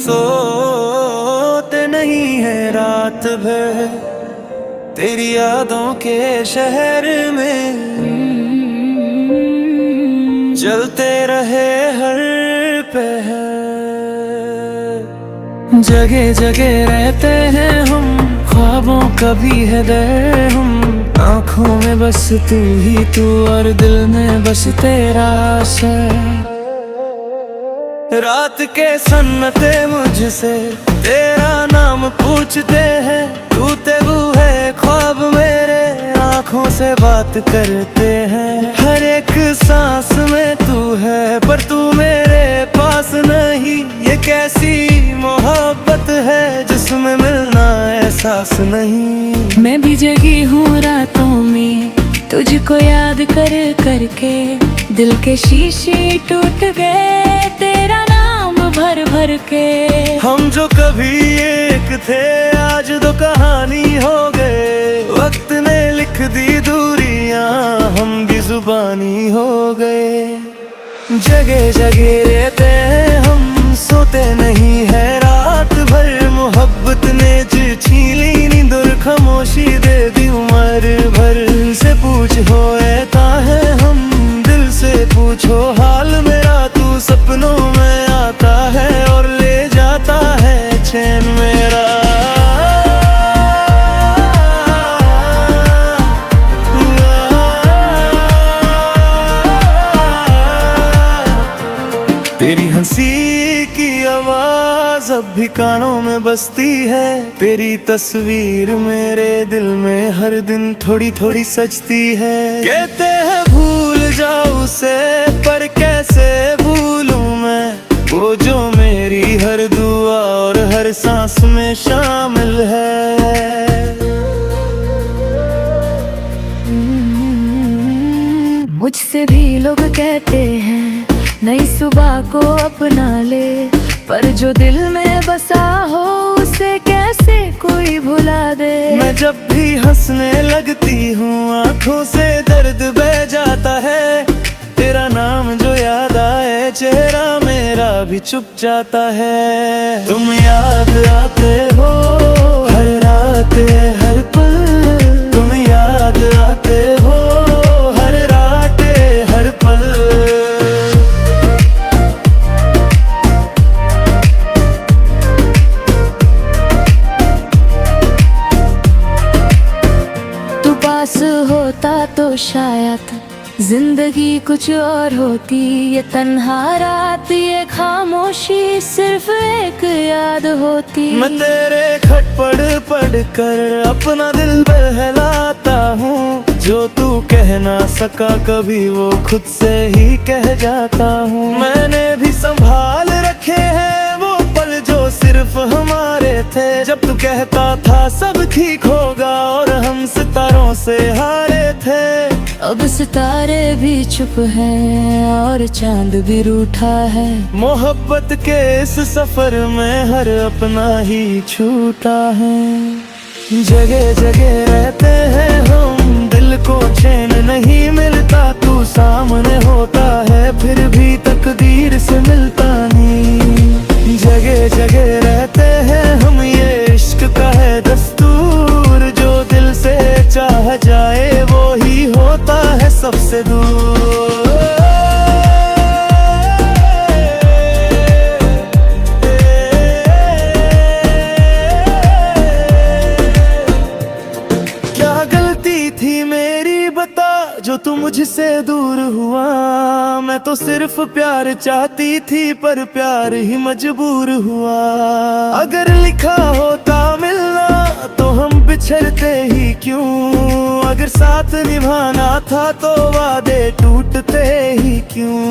सोते नहीं है रात भर तेरी यादों के शहर में, जलते रहे हर पहर। जगह जगह रहते हैं हम, ख्वाबों का भी है दर हम। आँखों में बस तू ही तू और दिल में बस तेरा असर। रात के सन्नते मुझसे तेरा नाम पूछते हैं, तू तेरू है ख्वाब मेरे आँखों से बात करते हैं। हर एक सांस में तू है पर तू मेरे पास नहीं, ये कैसी मोहब्बत है जिसमें मिलना एहसास नहीं। मैं भी जगी हूँ रातों में तुझको याद कर करके, दिल के शीशे टूट गए तेरा नाम भर भर के। हम जो कभी एक थे आज दो कहानी हो गए, वक्त ने लिख दी दूरियां हम भी जुबानी हो गए। जगह जगह रहते हैं हम, सोते नहीं है रात भर। मोहब्बत ने जी छीन ली नींद और खामोशी दे दी उम्र भर। से पूछ होता है हम, दिल से पूछो हाल मेरा। तू सपनों में आता है और ले जाता है चैन मेरा। तेरी हंसी की आवाज अब भी कानों में बसती है, तेरी तस्वीर मेरे दिल में हर दिन थोड़ी थोड़ी सजती है। कहते हैं भूल जाऊं उसे पर कैसे भूलूं मैं, वो जो मेरी हर दुआ और हर सांस में शामिल है। मुझसे भी लोग कहते हैं नई सुबह को अपना ले, पर जो दिल में बसा हो उसे कैसे कोई भुला दे। मैं जब भी हंसने लगती हूँ आँखों से दर्द बह जाता है। तेरा नाम जो याद आए चेहरा मेरा भी चुप जाता है। तुम याद आते हो हर रात हर पल, तुम याद आते हो हर रात हर पल। पास होता तो शायद जिंदगी कुछ और होती। ये तन्हा रात ये खामोशी सिर्फ एक याद होती। मैं तेरे खट पढ़ कर अपना दिल बहलाता हूँ, जो तू कह ना सका कभी वो खुद से ही कह जाता हूँ। मैंने भी संभाल रखे हैं वो पल जो सिर्फ हमारे थे, जब तू कहता था सब ठीक होगा और हम सितारों से हारे थे। अब सितारे भी चुप हैं और चांद भी रूठा है। मोहब्बत के इस सफर में हर अपना ही छूटा है। जगह जगह रहते हैं हम, दिल को चैन नहीं मिलता। तू सामने होता है फिर भी तकदीर से मिलता नहीं। जगह जगह रहते हैं हम, ये इश्क का है दस्तूर। जो दिल से चाह जाए वो ही होता है सबसे दूर। क्या गलती थी मेरी बता जो तू मुझसे दूर हुआ। मैं तो सिर्फ प्यार चाहती थी पर प्यार ही मजबूर हुआ। अगर लिखा होता मिलना तो हम बिछड़ते ही क्यों। अगर साथ निभाना था तो वादे टूटते ही क्यों।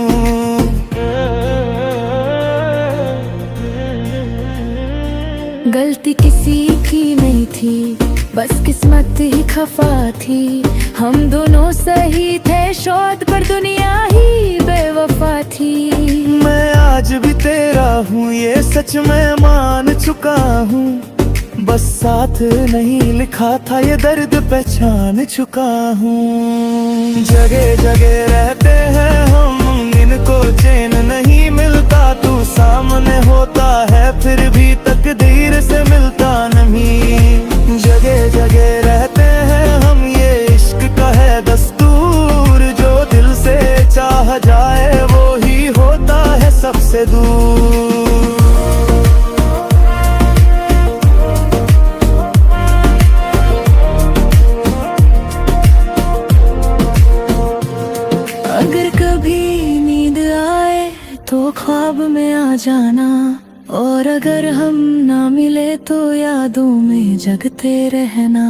गलती किसी की नहीं थी, बस किस्मत ही खफा थी। हम दोनों सही थे शौत पर दुनिया ही बेवफा थी। मैं आज भी तेरा हूँ ये सच मैं मान चुका हूँ, बस साथ नहीं लिखा था ये दर्द पहचान चुका हूँ। जगह जगह रहते हैं सामने होता है फिर भी तकदीर से मिलता नहीं। जगह जगह रहते हैं हम, ये इश्क का है दस्तूर। जो दिल से चाह जाए वो ही होता है सबसे दूर। अगर कभी नींद आए तो ख्वाब में आ जाना, और अगर हम ना मिले तो यादों में जगते रहना।